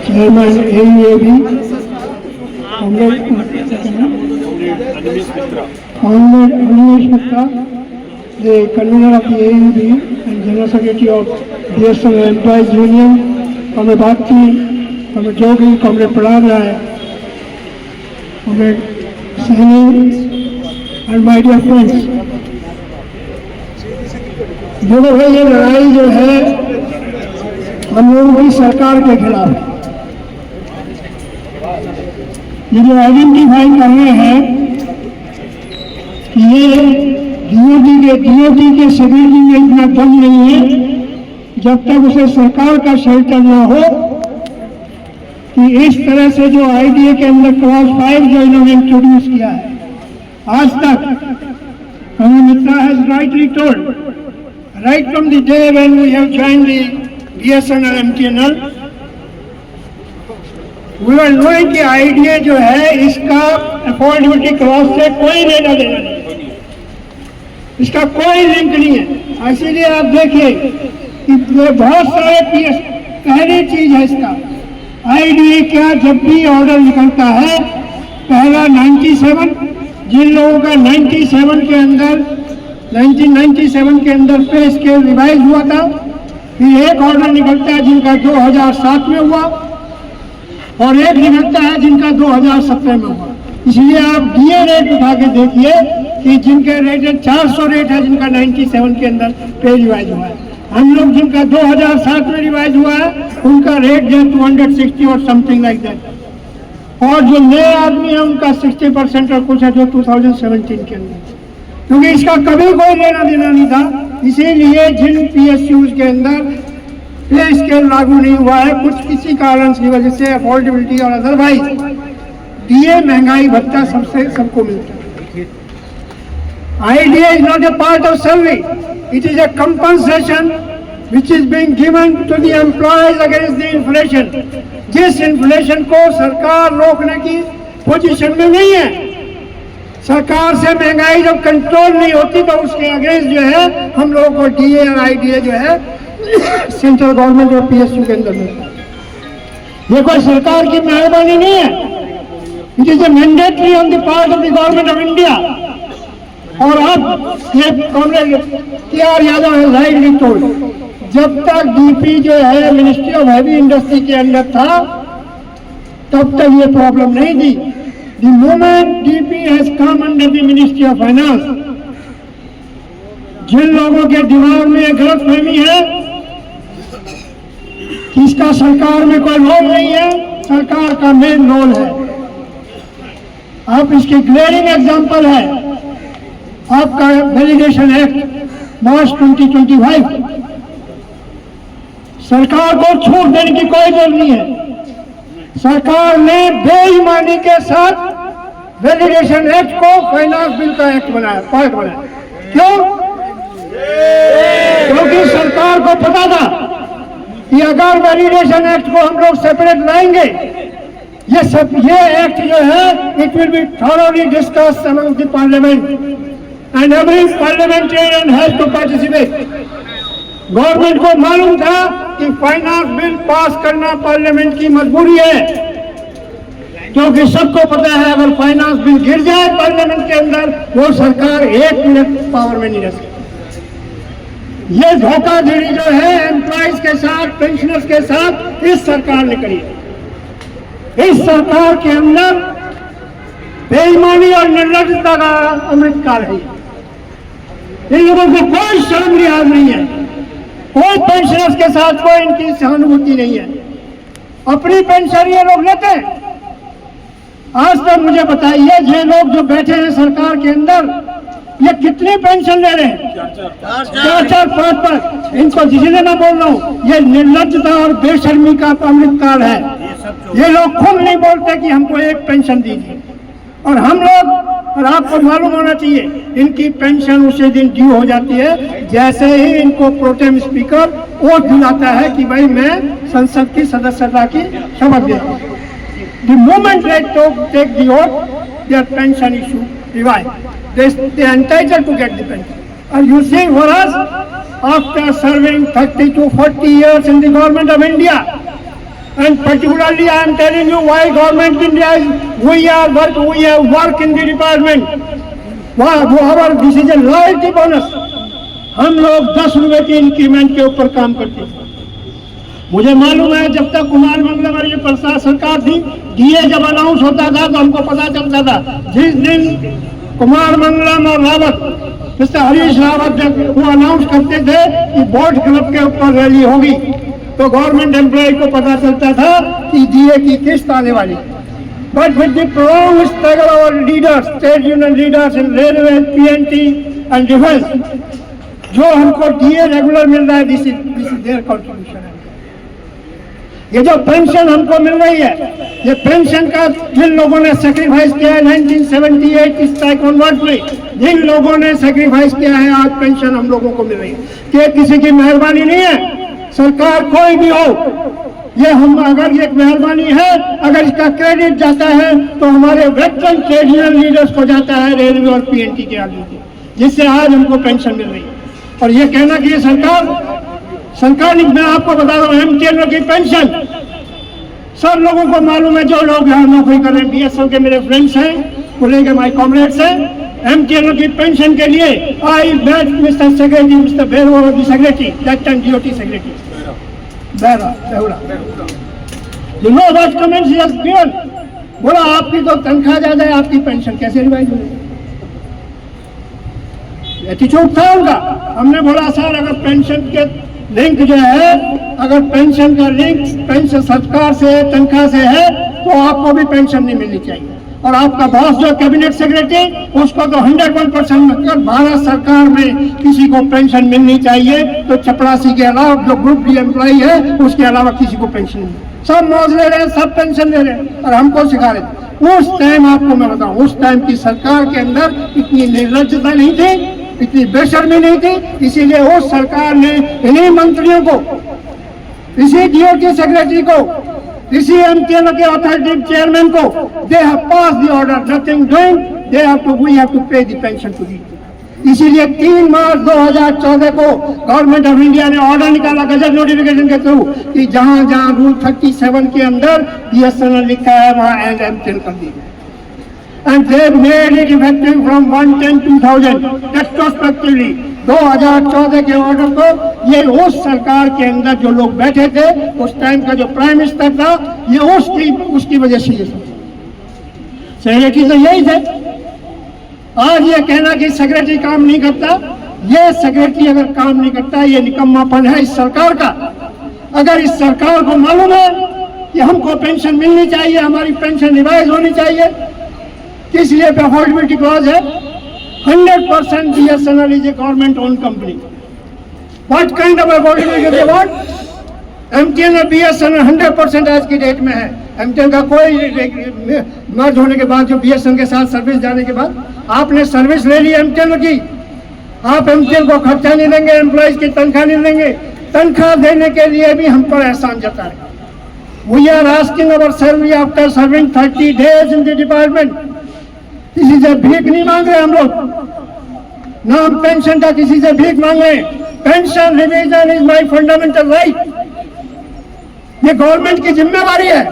Chairman AUAB, Comrade Anish Mitra, the convener of the AUAB and General Secretary of BSNL Employees Union, Comrade Bhakti, Comrade Jogi, Comrade Parag Rai, Comrade Sahni, and my dear friends, दोनों भाई ये लड़ाई जो है हम लोगों की सरकार के खिलाफ, ये जो आइडेंटिफाई कर रहे हैं कि ये डीओटी के शिविर में इतना दम नहीं है जब तक उसे सरकार का शेल्टर ना हो, कि इस तरह से जो आईडीए के अंदर क्लास 5 जो इन्होंने इंट्रोड्यूस किया है आज तक, Comrade Mitra has rightly told, right from the day when we have joined the BSNL MTNL, we were knowing कि आईडीए जो है इसका अफोर्डेबिलिटी क्लॉज से कोई लेना देना नहीं, इसका कोई लिंक नहीं है। इसीलिए आप देखिए कि बहुत सारे पीएस, पहली चीज है इसका आईडीए क्या, जब भी ऑर्डर निकलता है पहला 97, जिन लोगों का 1997 के अंदर पे स्केल रिवाइज हुआ था, फिर एक ऑर्डर निकलता है जिनका 2007 में हुआ और एक निकलता है जिनका 2017 में हुआ। इसलिए आप डीए रेट उठा के देखिए कि जिनके रेट 400 रेट है जिनका 97 के अंदर पे रिवाइज हुआ है, हम लोग जिनका 2007 में रिवाइज हुआ है उनका रेट जो 260 और समथिंग लाइक दैट, और जो नए आदमी है उनका 60% और कुछ है जो 2017 के अंदर, क्योंकि इसका कभी कोई लेना देना नहीं था। इसीलिए जिन PSUs के अंदर पे स्केल लागू नहीं हुआ है कुछ किसी कारण की वजह से, अफोर्डेबिलिटी और अदरवाइज, डीए महंगाई भत्ता सबको मिलता है। IDA is not a part of salary, it is a compensation which is being given to the employees against the inflation। जिस इन्फ्लेशन को सरकार रोकने की पोजीशन में नहीं है, सरकार से महंगाई जब कंट्रोल नहीं होती तो उसके अगेंस्ट जो है हम लोगों को डीए और आईडीए जो है सेंट्रल गवर्नमेंट और PSU के अंदर मिलता है। ये कोई सरकार की मेहरबानी नहीं है, it is a mandatory on the part of the government of India. और अब ये कॉमरेड TR यादव है राइटली टोल्ड, जब तक डीपी जो है मिनिस्ट्री ऑफ हैवी इंडस्ट्री के अंदर था तब तक ये प्रॉब्लम नहीं थी। The moment DP has come under the ministry of finance, जिन लोगों के दिमाग में गलतफहमी है कि इसका सरकार में कोई रोल नहीं है, सरकार का मेन रोल है। आप इसकी ग्लेरिंग एग्जांपल है आपका वैलिडेशन एक्ट मार्च 2025, सरकार को छूट देने की कोई जरूरत नहीं है, सरकार ने बेईमानी के साथ वैलिडेशन एक्ट को फाइनेंस बिल का एक्ट बनाया, पार्ट बनाया। क्यों? क्योंकि सरकार को पता था कि अगर वैलिडेशन एक्ट को हम लोग सेपरेट लाएंगे, ये एक्ट जो है it will be thoroughly discussed among the parliament and every parliamentarian has to participate. Government को मालूम था कि फाइनेंस बिल पास करना पार्लियामेंट की मजबूरी है, क्योंकि सबको पता है अगर फाइनेंस बिल गिर जाए पार्लियामेंट के अंदर वो सरकार 1 मिनट पावर में नहीं रह सकती। ये धोखाधड़ी जो है एम्प्लॉइज के साथ, पेंशनर्स के साथ इस सरकार ने करी। इस सरकार के अंदर बेईमानी और निर्लज्जता का अमृतकाल है। इन लोगों को कोई शर्म लिहाज नहीं है, कोई पेंशनर्स के साथ कोई इनकी सहानुभूति नहीं है, अपनी पेंशन ये लोग लेते हैं। आज तक मुझे बताइए ये लोग जो बैठे हैं सरकार के अंदर ये कितनी पेंशन ले रहे हैं? 4-4, 5-5। इनको जिसने मैं बोल रहा हूँ ये निर्लज्जता और बेशर्मी का अमृतकाल है। ये लोग खुद नहीं बोलते कि हमको एक पेंशन दीजिए, और हम लोग, और आपको मालूम होना चाहिए इनकी पेंशन उसी दिन ड्यू हो जाती है जैसे ही इनको प्रोटेम स्पीकर वोट दिलाता है कि भाई मैं संसद की सदस्यता की शपथ देता हूँ। The moment they take the oath, their pension issue revive. They are entitled to get the pension. And you see, for us, after serving 30 to 40 years in the government of India, and particularly I am telling you why government India is, we have work in the department. This is a loyalty bonus. हम लोग 10 रुपए की increment के ऊपर काम करते हैं। मुझे मालूम है जब तक कुमार मंगलम और ये प्रसाद सरकार थी, डीए जब अनाउंस होता था तो हमको पता चलता था। जिस दिन कुमार मंगलम और रावत, मिस्टर हरीश रावत जब वो अनाउंस करते थे कि बोट क्लब के ऊपर रैली होगी, तो गवर्नमेंट एम्प्लॉय को पता चलता था कि डीए की किस्त आने वाली। But with the prolonged struggle of our leaders, state union leaders in railway, PNT and defence, जो हमको डीए रेगुलर मिल रहा है, दिस इज देयर कंट्रीब्यूशन। ये जो पेंशन हमको मिल रही है, ये पेंशन का जिन लोगों ने सेक्रीफाइस किया है 1978 इस कन्वर्ट में, जिन लोगों ने सेक्रीफाइस किया है, आज पेंशन हम लोगों को मिल रही है। कि किसी की मेहरबानी नहीं है, सरकार कोई भी हो, ये हम अगर ये मेहरबानी है, अगर इसका क्रेडिट जाता है तो हमारे वेटरन ट्रेड यूनियन लीडर्स को जाता है, रेलवे और पीएनटी के आदमी को, जिससे आज हमको पेंशन मिल रही है। और ये कहना कि ये सरकार नहीं, मैं आपको बता रहा हूँ, एमटीएनओ की पेंशन सब लोगों को मालूम है, जो लोग यहाँ नौकरी कर रहे हैं, बीएसएफ के मेरे फ्रेंड्स हैं, पुणे के माई कॉमरेड्स हैं। एमटीएनओ की पेंशन के लिए I met mister secretary, mister Behera the secretary, that time DOT secretary Behera. You know what comments he has given? बोला आपकी तो तनख्वाह ज्यादा है, आपकी पेंशन कैसे रिवाइज होगी? एटीट्यूड था उनका। हमने बोला सर अगर पेंशन के लिंक जो है, अगर पेंशन का लिंक पेंशन सरकार से तनख्वाह से है तो आपको भी पेंशन नहीं मिलनी चाहिए। और आपका बॉस जो कैबिनेट सेक्रेटरी, उसको तो 101% मतलब भारत सरकार में किसी को पेंशन मिलनी चाहिए, तो चपरासी के अलावा जो ग्रुप डी एम्प्लॉई है उसके अलावा किसी को पेंशन नहीं। सब मौज ले रहे हैं, सब पेंशन ले रहे हैं और हमको सिखा रहे थे। उस टाइम आपको मैं बताऊं, उस टाइम की सरकार के अंदर इतनी निर्लज्जता नहीं थी, इतनी बेशर्मी नहीं थी, इसीलिए उस सरकार ने इन्हीं मंत्रियों को, इसी डीओटी सेक्रेटरी को, इसी एमटीएनओ के अथॉरिटी चेयरमैन को, they have pass the order, nothing doing, they have to, we have to pay the pension to the. इसीलिए 3 मार्च 2014 को गवर्नमेंट ऑफ इंडिया ने ऑर्डर निकाला गजट नोटिफिकेशन के थ्रू कि जहां जहां रूल 37 के अंदर बीएसएनएल लिखा है वहां एंड एमटीएन कर दी। And they made it effective from 1/10/2000 retrospectively। 2014 के ऑर्डर को ये उस सरकार के अंदर जो लोग बैठे थे, उस टाइम का जो प्राइम मिनिस्टर था, ये उसकी वजह से ये सेक्रेटरी तो यही थे। आज ये कहना कि सेक्रेटरी काम नहीं करता, ये सेक्रेटरी अगर काम नहीं करता, ये निकम्मापन है इस सरकार का। अगर इस सरकार को मालूम है कि हमको पेंशन मिलनी चाहिए, हमारी पेंशन रिवाइज होनी चाहिए, इसलिए अफोर्डेबिलिटी क्लॉज है। 100% BSNL is a government owned company. What kind of affordability they want? MTN और BSNL 100% आज की डेट में है। MTN का कोई मर्ज होने के बाद, जो BSNL के साथ सर्विस जाने के बाद, आपने सर्विस ले ली MTN की, आप MTN को खर्चा नहीं देंगे, एम्प्लॉइज की तनख्वाह नहीं देंगे, तनख्वाह देने के लिए भी हम पर एहसान जता है। We are asking our salary after serving 30 days in the department। किसी से भीख नहीं मांग रहे हम लोग, ना हम पेंशन का किसी से भीख मांग रहे। Pension revision is my fundamental right, ये गवर्नमेंट की जिम्मेवारी है।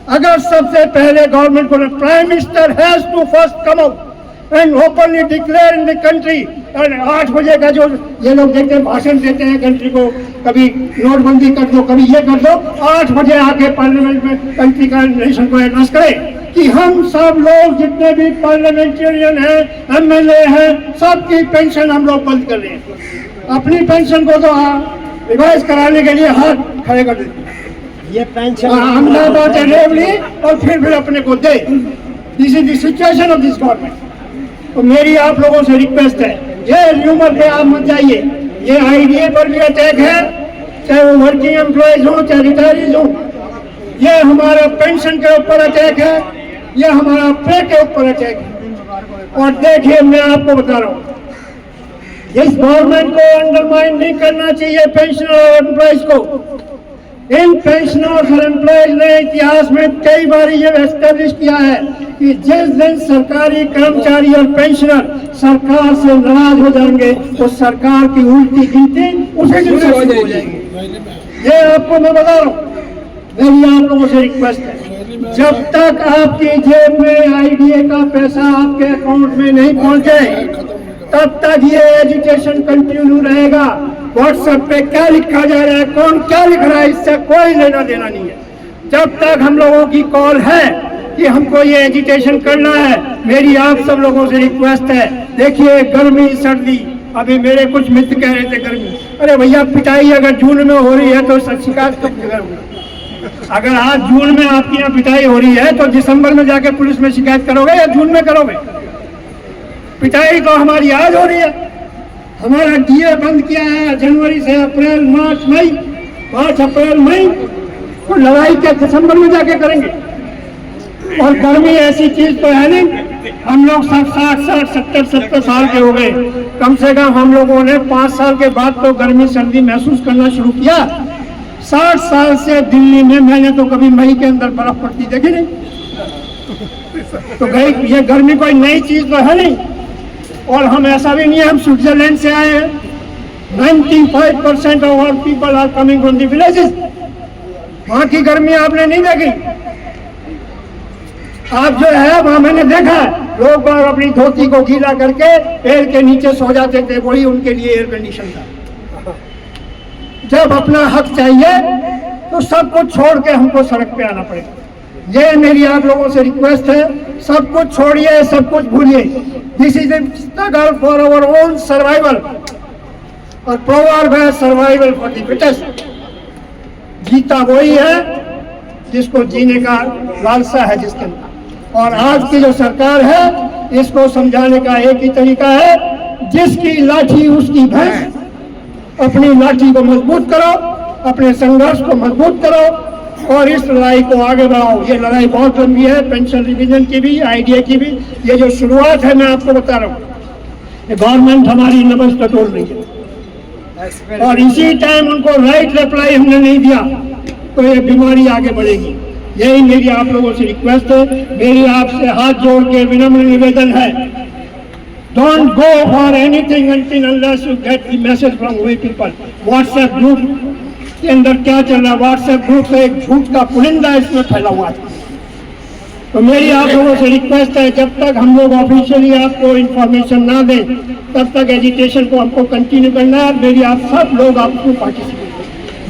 अगर सबसे पहले गवर्नमेंट को, prime minister has to first come out and openly declare in the country. 8 बजे का जो ये लोग देखते हैं भाषण देते हैं कंट्री को, कभी नोटबंदी कर दो, कभी ये कर दो, 8 बजे आके पार्लियामेंट में कंट्री का नेशन को एड्रेस करें कि हम सब लोग जितने भी पार्लियामेंटेरियन हैं, एमएलए हैं, सबकी पेंशन हम लोग बंद कर रहे हैं। अपनी पेंशन को तो रिवाइज कराने के लिए हाथ खड़े कर देते हैं। ये पेंशन हमने बात है और फिर अपने को दे। This is the situation of this government. तो मेरी आप लोगों से रिक्वेस्ट है, ये र्यूमर पे आप मत जाइए। ये आईडीए पर भी अटैक है, चाहे वो वर्किंग एम्प्लॉयज हो, चाहे रिटायरीज हो। ये हमारा पेंशन के ऊपर अटैक है, ये हमारा पे के ऊपर अटैक है। और देखिए, मैं आपको बता रहा हूँ, इस गवर्नमेंट को अंडरमाइन नहीं करना चाहिए पेंशनर और एम्प्लॉयज को। इन पेंशनर्स और एम्प्लॉयज ने इतिहास में कई बार ये एस्टेब्लिश किया है कि जिस दिन सरकारी कर्मचारी और पेंशनर सरकार से नाराज हो जाएंगे तो सरकार की उल्टी गिनती उसी दिन से हो जाएगी। ये आपको मैं बता रहा हूँ, मेरी आप लोगों से रिक्वेस्ट है, जब तक आपकी जेब में आईडीए का पैसा आपके अकाउंट में नहीं पहुंचे तब तक ये एजुटेशन कंटिन्यू रहेगा। व्हाट्सएप पे क्या लिखा जा रहा है, कौन क्या लिख रहा है, इससे कोई लेना देना नहीं है। जब तक हम लोगों की कॉल है कि हमको ये एजुटेशन करना है, मेरी आप सब लोगों से रिक्वेस्ट है, देखिए गर्मी सर्दी, अभी मेरे कुछ मित्र कह रहे थे गर्मी, अरे भैया पिटाई अगर जून में हो रही है तो शिकायत कब करोगे? अगर आज जून में आपकी यहाँ पिटाई हो रही है तो दिसंबर में जाके पुलिस में शिकायत करोगे या जून में करोगे? पिटाई तो हमारी आज हो रही है। हमारा डीए बंद किया है जनवरी से अप्रैल मार्च अप्रैल मई, तो लड़ाई क्या दिसंबर में जाके करेंगे? और गर्मी ऐसी चीज तो है नहीं, हम लोग सब 60-70 साल के हो गए, कम से कम हम लोगों ने 5 साल के बाद तो गर्मी सर्दी महसूस करना शुरू किया। 60 साल से दिल्ली में मैंने तो कभी मई के अंदर बर्फ पड़ती देखी नहीं। तो गई ये गर्मी कोई नई चीज तो है नहीं। और हम ऐसा भी नहीं है, हम स्विट्जरलैंड से आए हैं। 95% of our people are coming from the villages. वहां की गर्मी आपने नहीं देखी। आप जो है वहां मैंने देखा है, लोग अपनी धोती को गीला करके पेड़ के नीचे सो जाते थे, वही उनके लिए एयर कंडीशन था। जब अपना हक चाहिए तो सब कुछ छोड़ के हमको सड़क पे आना पड़ेगा। ये मेरी आप लोगों से रिक्वेस्ट है, सब कुछ छोड़िए, सब कुछ भूलिए। This is struggle for our own survival, और प्रोवर्ब है सर्वाइवल फॉर द फिटेस्ट। जीता वही है जिसको जीने का लालसा है जिसके अंदर। और आज की जो सरकार है इसको समझाने का एक ही तरीका है, जिसकी लाठी उसकी भैंस। अपनी लाठी को मजबूत करो, अपने संघर्ष को मजबूत करो और इस लड़ाई को आगे बढ़ाओ। ये लड़ाई बहुत लंबी है, पेंशन रिवीजन की भी, आईडीए की भी। ये जो शुरुआत है मैं आपको बता रहा हूँ, गवर्नमेंट हमारी नब्ज टटोल रही है और इसी टाइम उनको राइट रिप्लाई हमने नहीं दिया तो ये बीमारी आगे बढ़ेगी। यही मेरी आप लोगों से रिक्वेस्ट है, मेरी आपसे हाथ जोड़ के विनम्र निवेदन है, don't go for anything until unless you get the message from we people। WhatsApp group के अंदर क्या चल रहा है, व्हाट्सएप ग्रुप से एक झूठ का पुलिंदा इसमें फैला हुआ है। तो मेरी आप लोगों से रिक्वेस्ट है, जब तक हम लोग ऑफिशियली आपको इंफॉर्मेशन ना दें तब तक एजुकेशन को हमको कंटिन्यू करना है। मेरी आप सब लोग आपको पार्टिसिपेट,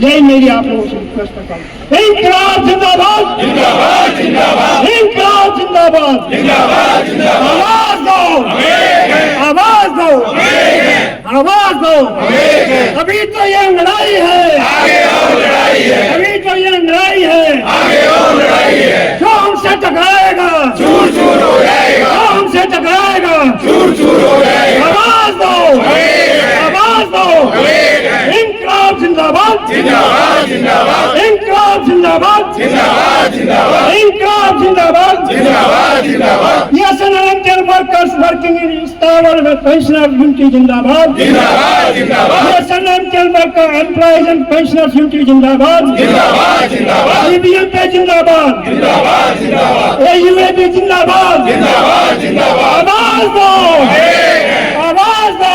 यही मेरी आप लोगों से रिक्वेस्ट करता हूँ। इंकलाब जिंदाबाद, जिंदाबाद जिंदाबाद, इंकलाब जिंदाबाद, जिंदाबाद जिंदाबाद। आवाज दो, आवाज दो, आवाज दो। अभी तो ये लड़ाई है, आगे और लड़ाई है। अभी तो ये लड़ाई है, आगे और लड़ाई है। जो हमसे टकराएगा चूर चूर हो जाएगा, जो हमसे टकराएगा चूर चूर हो जाएगा। आवाज दो, आवाज दो। इंकलाब जिंदाबाद, जिंदाबाद जिंदाबाद, इंकलाब जिंदाबाद, जिंदाबाद जिंदाबाद, इंकलाब जिंदाबाद, जिंदाबाद जिंदाबाद। Yes, and workers working in install or pensioner unity जिंदाबाद, जिंदाबाद जिंदाबाद। Yes, and worker employees and pensioners unity जिंदाबाद, जिंदाबाद जिंदाबाद। CBM पे जिंदाबाद, जिंदाबाद जिंदाबाद। AUAB जिंदाबाद, जिंदाबाद जिंदाबाद। आवाज दो, आवाज दो।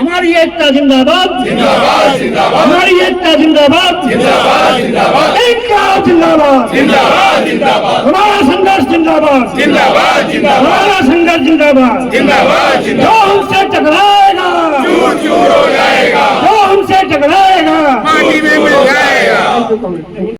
हमारी एकता जिंदाबाद, जिंदाबाद जिंदाबाद। हमारी एकता जिंदाबाद, जिंदाबाद जिंदाबाद। इंकलाब जिंदाबाद, जिंदाबाद जिंदाबाद। हमारा संघर्ष जिंदाबाद, जिंदाबाद जिंदाबाद। हमारा संघर्ष जिंदाबाद, जिंदाबाद जिंदाबाद। जो हमसे टकराएगा चूर चूर हो जाएगा, जो हमसे टकराएगा माटी में मिल जाएगा।